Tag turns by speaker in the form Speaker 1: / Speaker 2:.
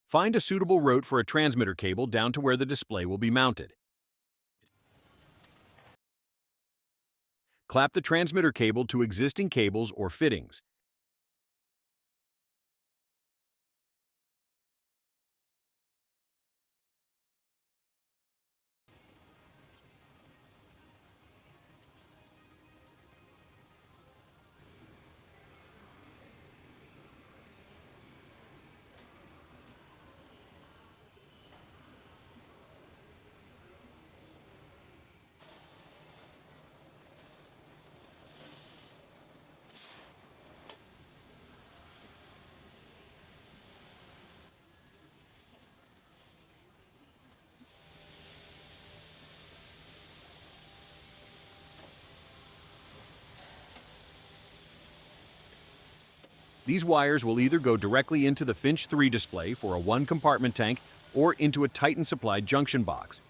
Speaker 1: Find a suitable route for a transmitter cable down to where the display will be mounted. Clap the transmitter cable to existing cables or fittings. These wires will either go directly into the FINCH 3 display for a one-compartment tank or into a Titan supplied junction box.